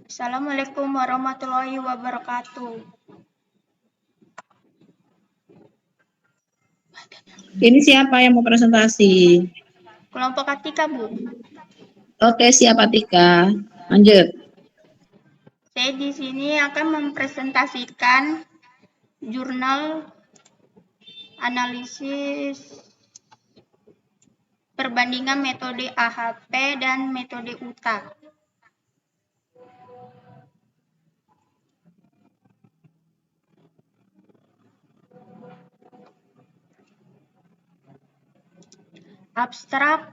Assalamualaikum warahmatullahi wabarakatuh. Ini siapa yang mau presentasi? Kelompok Atika, Bu. Oke, siapa Tika? Lanjut. Saya di sini akan mempresentasikan jurnal analisis perbandingan metode AHP dan metode UTA. Abstrak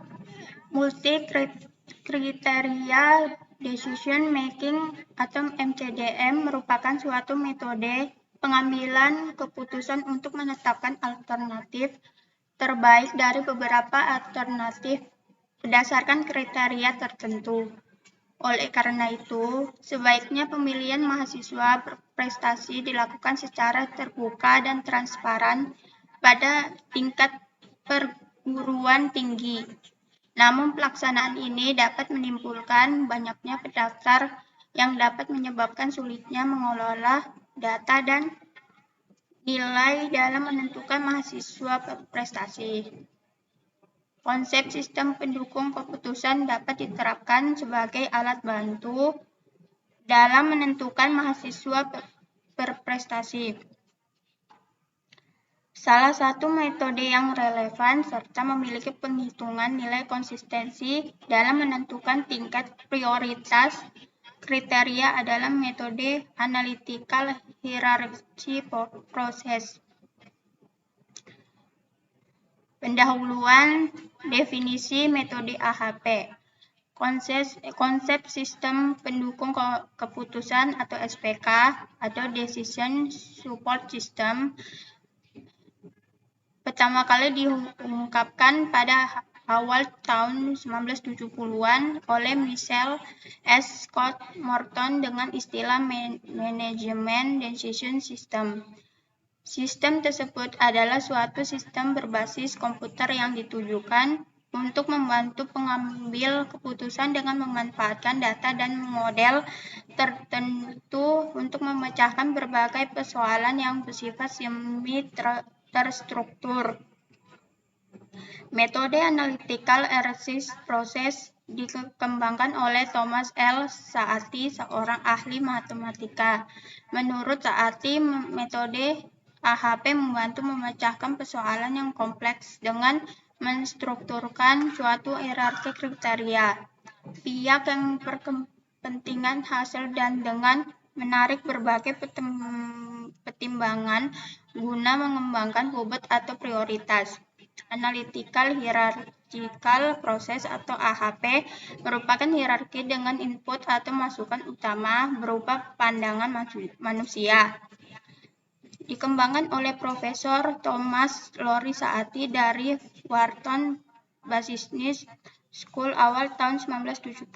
multi-kriteria decision making atau MCDM merupakan suatu metode pengambilan keputusan untuk menetapkan alternatif terbaik dari beberapa alternatif berdasarkan kriteria tertentu. Oleh karena itu, sebaiknya pemilihan mahasiswa berprestasi dilakukan secara terbuka dan transparan pada tingkat perguruan tinggi. Namun pelaksanaan ini dapat menimbulkan banyaknya pendaftar yang dapat menyebabkan sulitnya mengelola data dan nilai dalam menentukan mahasiswa berprestasi. Konsep sistem pendukung keputusan dapat diterapkan sebagai alat bantu dalam menentukan mahasiswa berprestasi. Salah satu metode yang relevan serta memiliki penghitungan nilai konsistensi dalam menentukan tingkat prioritas kriteria adalah metode analytical hierarchy process. Pendahuluan definisi metode AHP. Konsep sistem pendukung keputusan atau SPK atau Decision Support System pertama kali diungkapkan pada awal tahun 1970-an oleh Michael S. Scott Morton dengan istilah Management Decision System. Sistem tersebut adalah suatu sistem berbasis komputer yang ditujukan untuk membantu pengambil keputusan dengan memanfaatkan data dan model tertentu untuk memecahkan berbagai persoalan yang bersifat semi-terstruktur. Metode analytical hierarchy process dikembangkan oleh Thomas L. Saati, seorang ahli matematika. Menurut Saati, metode AHP membantu memecahkan persoalan yang kompleks dengan menstrukturkan suatu hierarki kriteria, pihak yang berkepentingan hasil dan dengan menarik berbagai pertimbangan guna mengembangkan bobot atau prioritas. Analytical hierarchical process atau AHP merupakan hierarki dengan input atau masukan utama berupa pandangan manusia. Dikembangkan oleh Profesor Thomas Lori Saati dari Wharton Business School awal tahun 1970.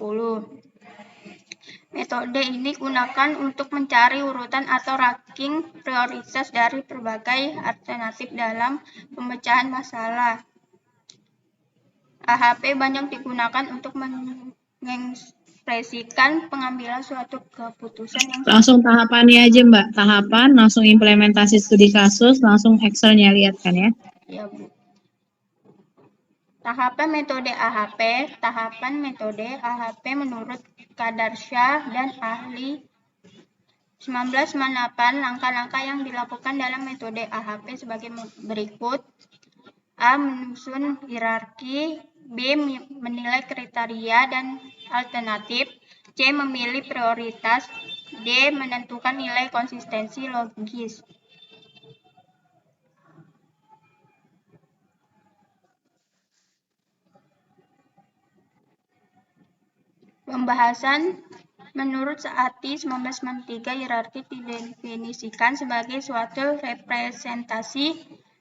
Metode ini digunakan untuk mencari urutan atau ranking prioritas dari berbagai alternatif dalam pemecahan masalah. AHP banyak digunakan untuk mengekspresikan pengambilan suatu keputusan yang langsung tahapannya aja Mbak, tahapan, langsung implementasi studi kasus, langsung Excel-nya lihat kan ya? Ya, Bu. Tahapan metode AHP menurut Kadarsyah dan ahli 1998, langkah-langkah yang dilakukan dalam metode AHP sebagai berikut. A. Menyusun hierarki. B. Menilai kriteria dan alternatif. C. Memilih prioritas. D. Menentukan nilai konsistensi logis. Pembahasan. Menurut Saati 1993, hierarki didefinisikan sebagai suatu representasi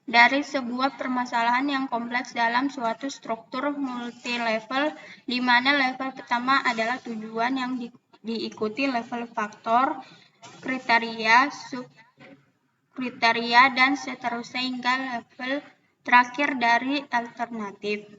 dari sebuah permasalahan yang kompleks dalam suatu struktur multi-level, di mana level pertama adalah tujuan yang diikuti level faktor, kriteria, subkriteria, dan seterusnya hingga level terakhir dari alternatif.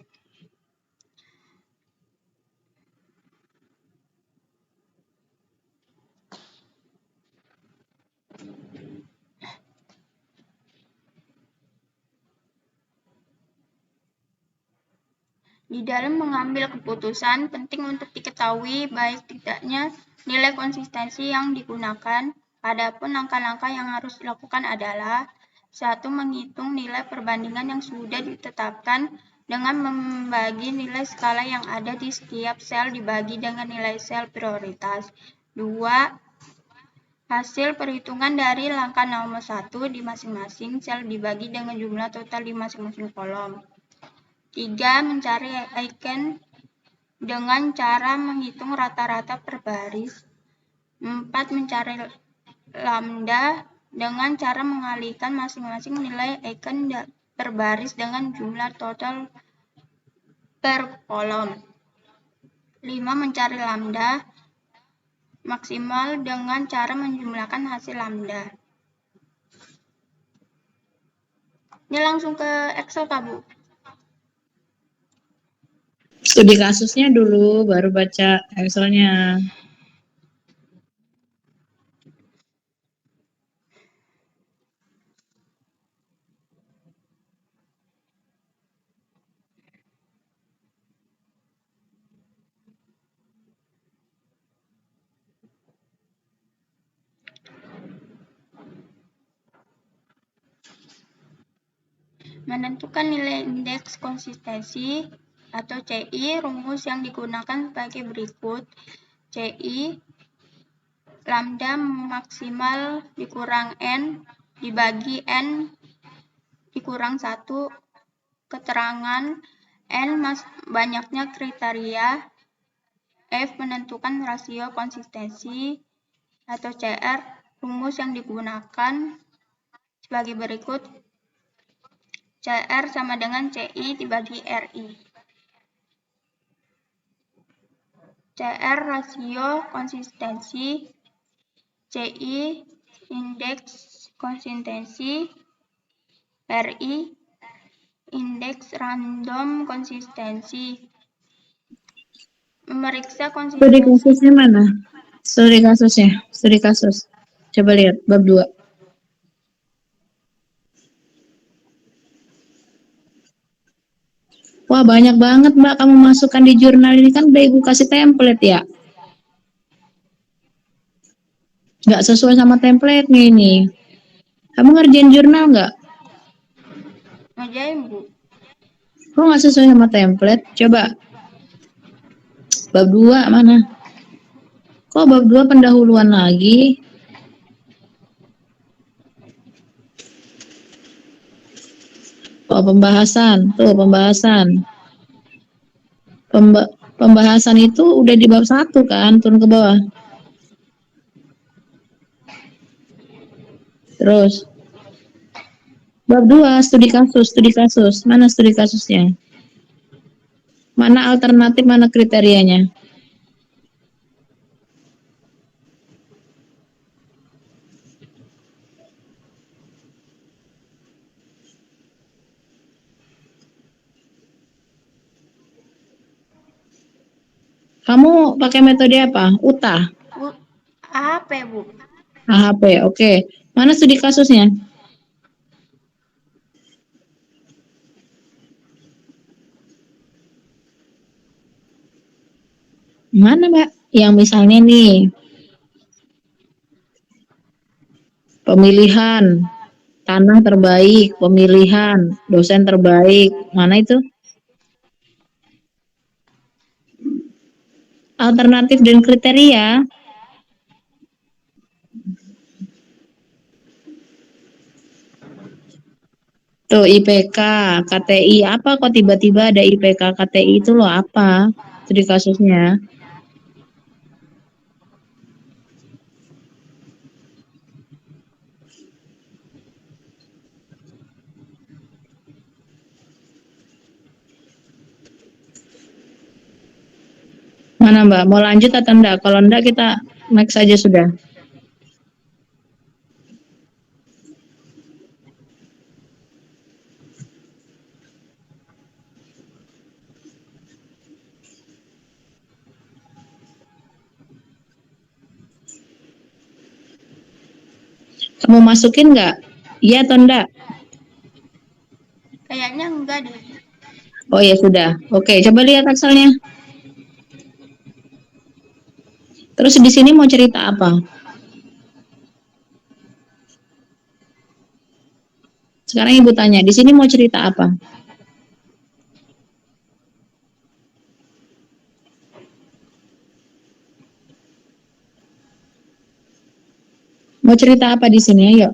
Di dalam mengambil keputusan, penting untuk diketahui baik tidaknya nilai konsistensi yang digunakan. Adapun langkah-langkah yang harus dilakukan adalah: 1. Menghitung nilai perbandingan yang sudah ditetapkan dengan membagi nilai skala yang ada di setiap sel dibagi dengan nilai sel prioritas. 2. Hasil perhitungan dari langkah nomor 1 di masing-masing sel dibagi dengan jumlah total di masing-masing kolom. 3. Mencari eigen dengan cara menghitung rata-rata per baris. 4. Mencari lambda dengan cara mengalihkan masing-masing nilai eigen per baris dengan jumlah total per kolom. 5. Mencari lambda maksimal dengan cara menjumlahkan hasil lambda. Ini langsung ke Excel, Kak, Bu. Studi kasusnya dulu, baru baca Excelnya. Menentukan nilai indeks konsistensi atau CI, rumus yang digunakan sebagai berikut. CI lambda maksimal dikurang N dibagi N dikurang 1. Keterangan N banyaknya kriteria. F menentukan rasio konsistensi atau CR. Rumus yang digunakan sebagai berikut. CR sama dengan CI dibagi RI. CR rasio konsistensi, CI indeks konsistensi, RI indeks random konsistensi. Memeriksa Studi konsistensi. kasusnya mana? Studi kasus. Coba lihat bab 2. Wah, banyak banget Mbak kamu masukkan di jurnal ini, kan udah Ibu kasih template ya. Nggak sesuai sama template-nya ini. Kamu ngerjain jurnal nggak? Ngerjain, Bu. Kok nggak sesuai sama template? Coba. Bab 2 mana? Kok bab 2 pendahuluan lagi? Oh, pembahasan. Tuh, pembahasan. Pembahasan itu udah di bab 1 kan? Turun ke bawah. Terus. Bab 2, studi kasus. Mana studi kasusnya? Mana alternatif, mana kriterianya? Kamu pakai metode apa? UTA? AHP, Bu. AHP, oke. Mana studi kasusnya? Mana, Mbak? Yang misalnya nih, pemilihan tanah terbaik, pemilihan dosen terbaik. Mana itu? Alternatif dan kriteria. Tuh, IPK, KTI. Apa kok tiba-tiba ada IPK, KTI itu loh apa? Studi kasusnya. Mana Mbak? Mau lanjut atau enggak? Kalau enggak kita next saja sudah. Kamu masukin enggak? Iya atau enggak? Kayaknya enggak deh. Oh ya sudah. Oke, coba lihat Excelnya. Terus di sini mau cerita apa? Sekarang Ibu tanya, di sini mau cerita apa? Mau cerita apa di sini? Ayo.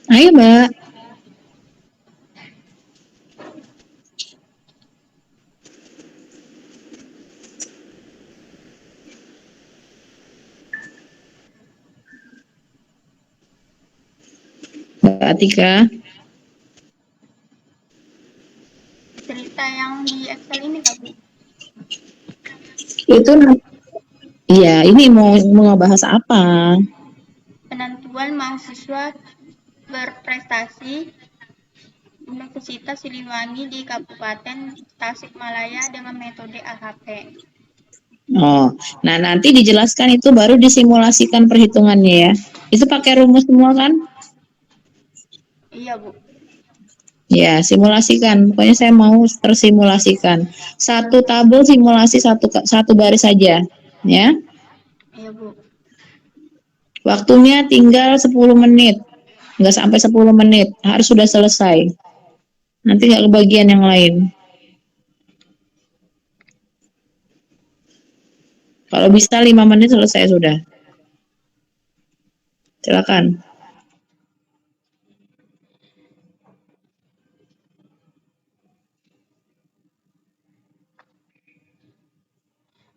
Ayo, Mbak. Mbak Atika. Cerita yang di Excel ini Kak Bu. Itu iya, ini mau ngebahas apa? Penentuan mahasiswa berprestasi Universitas Siliwangi di Kabupaten Tasikmalaya dengan metode AHP. Oh, nah nanti dijelaskan itu baru disimulasikan perhitungannya ya. Itu pakai rumus semua kan? Iya Bu. Ya, simulasikan. Pokoknya saya mau tersimulasikan. Satu tabel simulasi satu baris saja, ya. Iya Bu. Waktunya tinggal 10 menit. Nggak sampai 10 menit, harus sudah selesai. Nanti nggak kebagian yang lain. Kalau bisa 5 menit selesai sudah. Silakan.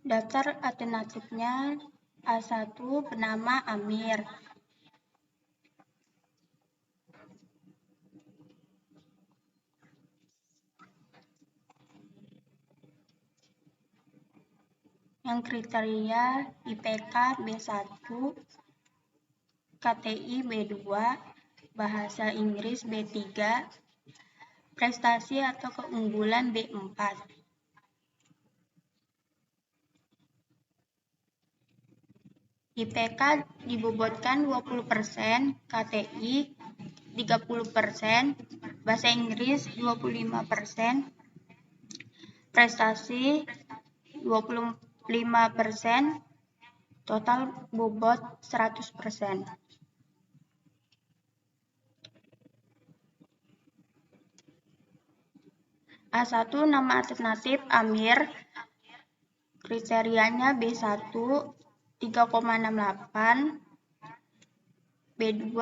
Daftar alternatifnya A1 bernama Amir. Yang kriteria IPK B1, KTI B2, Bahasa Inggris B3, prestasi atau keunggulan B4. IPK dibobotkan 20%, KTI 30%, Bahasa Inggris 25%, prestasi 25%, total bobot 100%. A1 nama alternatif Amir, kriterianya B1 3,68, B2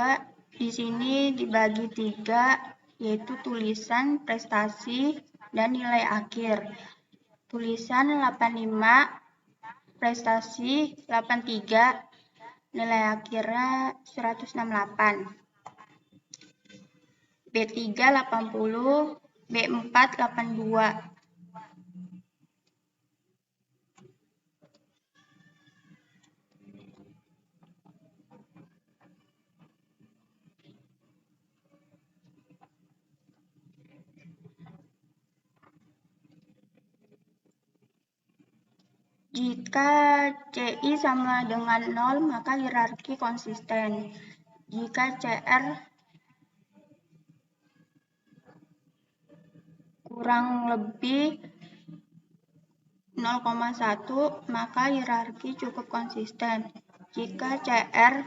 di sini dibagi 3, yaitu tulisan, prestasi, dan nilai akhir. Tulisan 85, prestasi 83, nilai akhirnya 168. B3 80, B4 82. Jika CI sama dengan 0, maka hierarki konsisten. Jika CR kurang lebih 0,1, maka hierarki cukup konsisten. Jika CR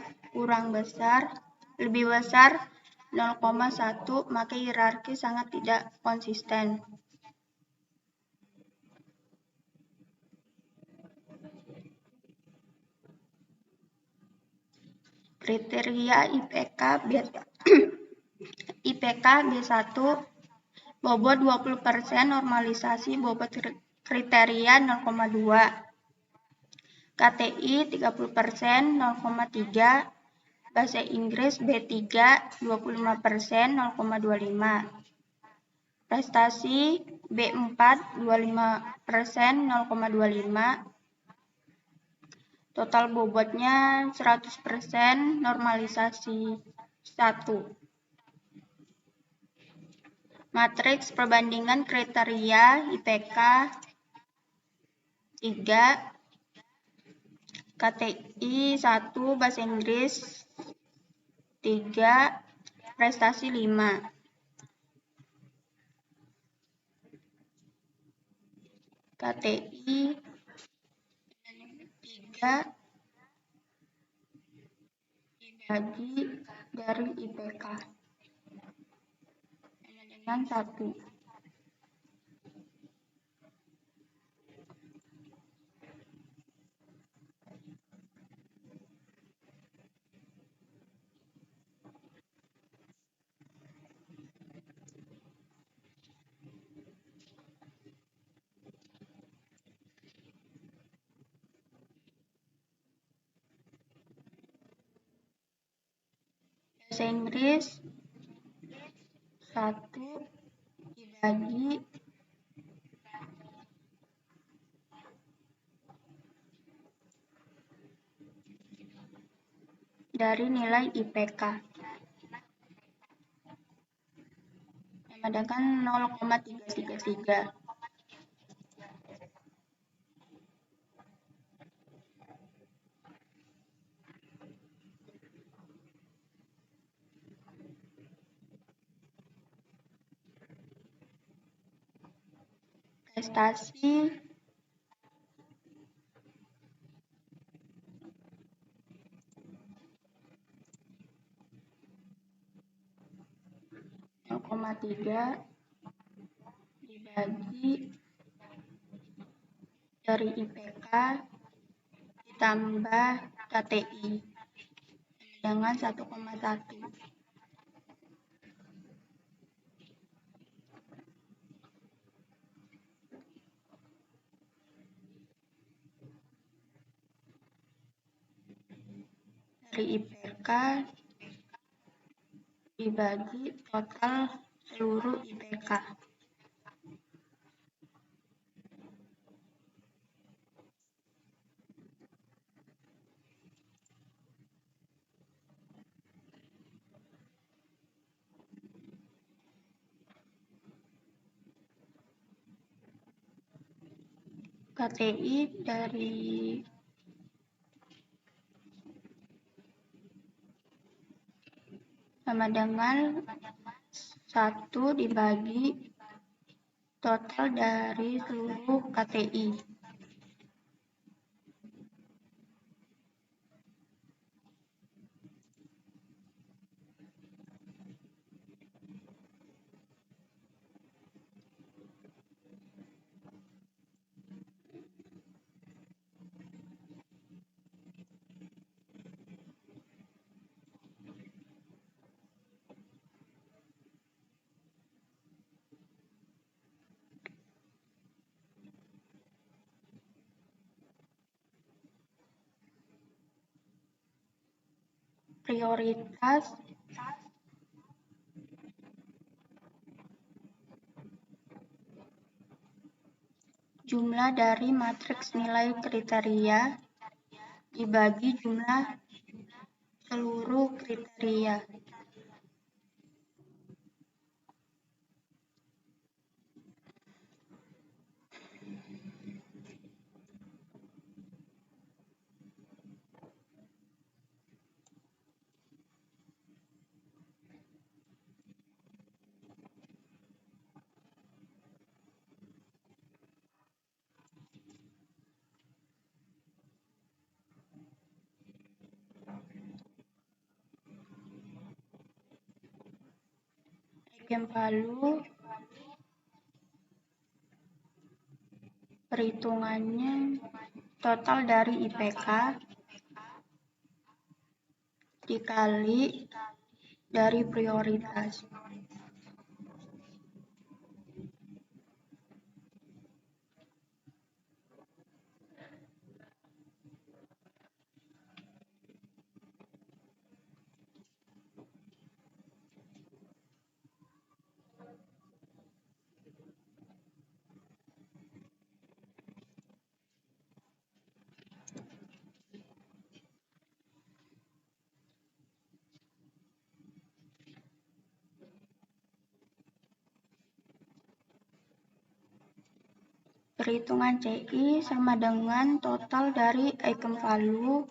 lebih besar 0,1, maka hierarki sangat tidak konsisten. Kriteria IPK B1, bobot 20%, normalisasi bobot kriteria 0,2. KTI 30%, 0,3. Bahasa Inggris B3 25%, 0,25. Prestasi B4 25%, 0,25. Total bobotnya 100%, normalisasi 1. Matriks perbandingan kriteria IPK 3, KTI 1, Bahasa Inggris 3, Prestasi 5. KTI 3 dibagi dari IPK dengan 1. Bahasa Inggris 1 dibagi dari nilai IPK yang dengan 0,333. Prestasi 0,3 dibagi dari IPK ditambah KTI dengan 1,1. Dari IPK dibagi total seluruh IPK. KTI dari sama dengan 1 dibagi total dari seluruh KTI. Prioritas jumlah dari matriks nilai kriteria dibagi jumlah seluruh kriteria. Eigenvalue perhitungannya total dari IPK dikali dari prioritas. Perhitungan CI sama dengan total dari eigenvalue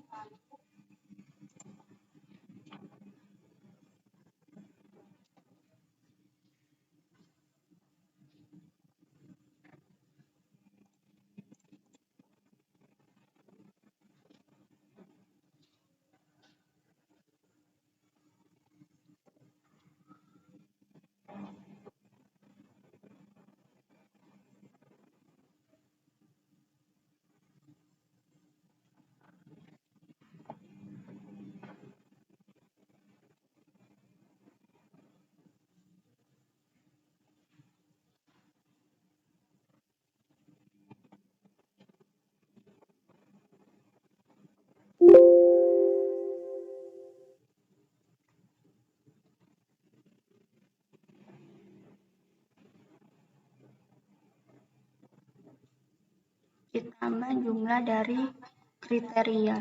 ditambah jumlah dari kriteria.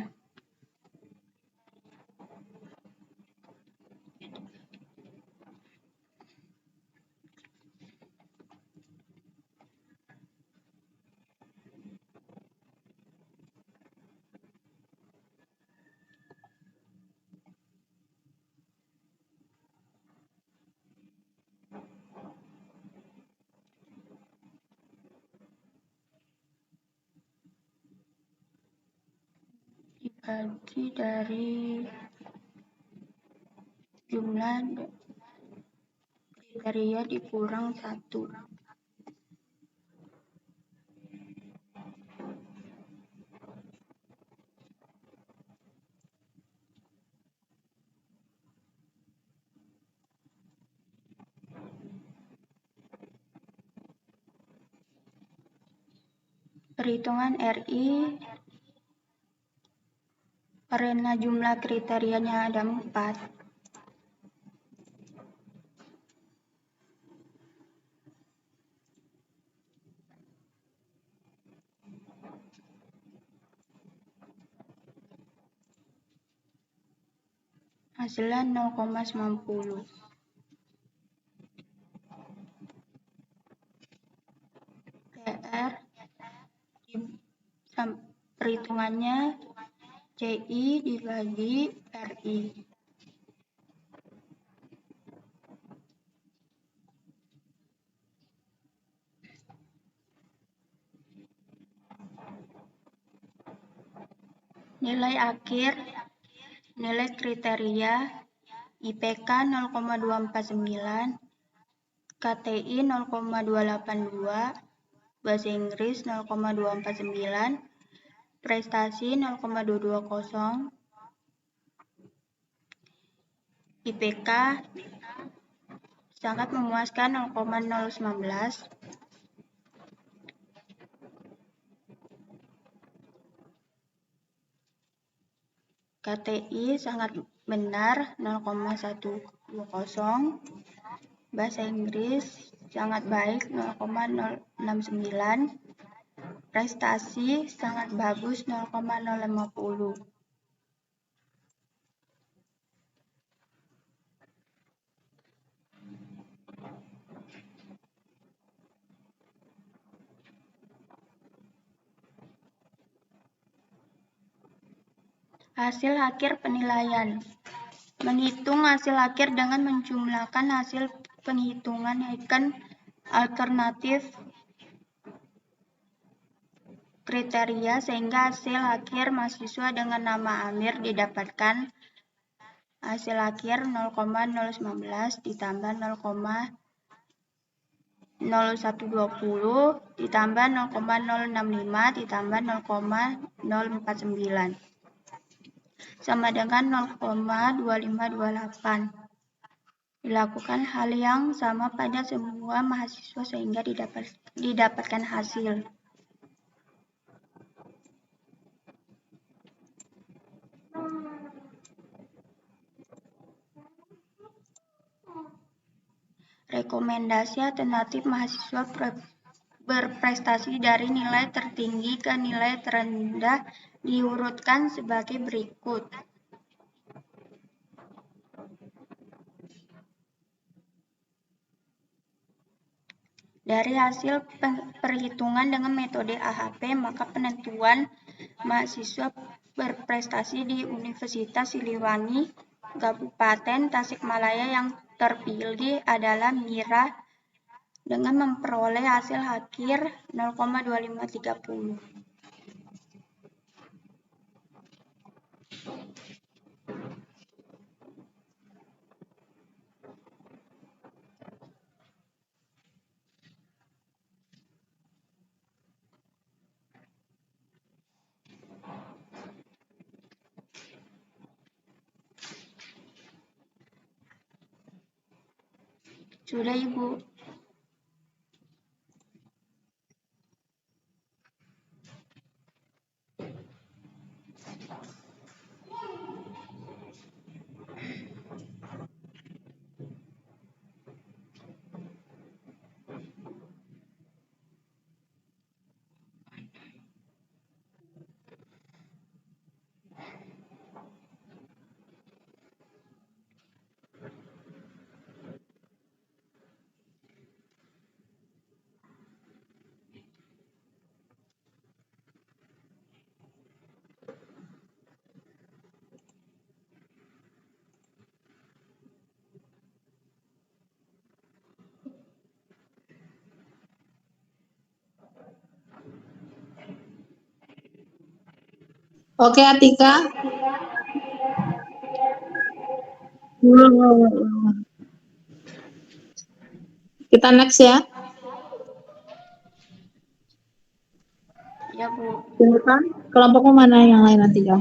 Dibagi dari jumlah kriteria dikurang 1. Perhitungan RI karena jumlah kriterianya ada 4. Hasilnya 0,90. TR perhitungannya CI dibagi RI. Nilai akhir, nilai kriteria, IPK 0,249, KTI 0,282, bahasa Inggris 0,249, prestasi 0,220, IPK sangat memuaskan 0,019, KTI sangat benar 0,120, bahasa Inggris sangat baik 0,069, prestasi sangat bagus 0,050. Hasil akhir penilaian. Menghitung hasil akhir dengan menjumlahkan hasil penghitungan eigen alternatif kriteria sehingga hasil akhir mahasiswa dengan nama Amir didapatkan hasil akhir 0,019 ditambah 0,0120 ditambah 0,065 ditambah 0,049 sama dengan 0,2528. Dilakukan hal yang sama pada semua mahasiswa sehingga didapatkan hasil. Rekomendasi alternatif mahasiswa berprestasi dari nilai tertinggi ke nilai terendah diurutkan sebagai berikut. Dari hasil perhitungan dengan metode AHP, maka penentuan mahasiswa berprestasi di Universitas Siliwangi, Kabupaten Tasikmalaya yang terpilih adalah Mira dengan memperoleh hasil akhir 0,2530. Sudah, Ibu. Oke, Atika. Kita next ya. Ya, Bu. Silakan. Kelompokmu mana yang lain, Atika?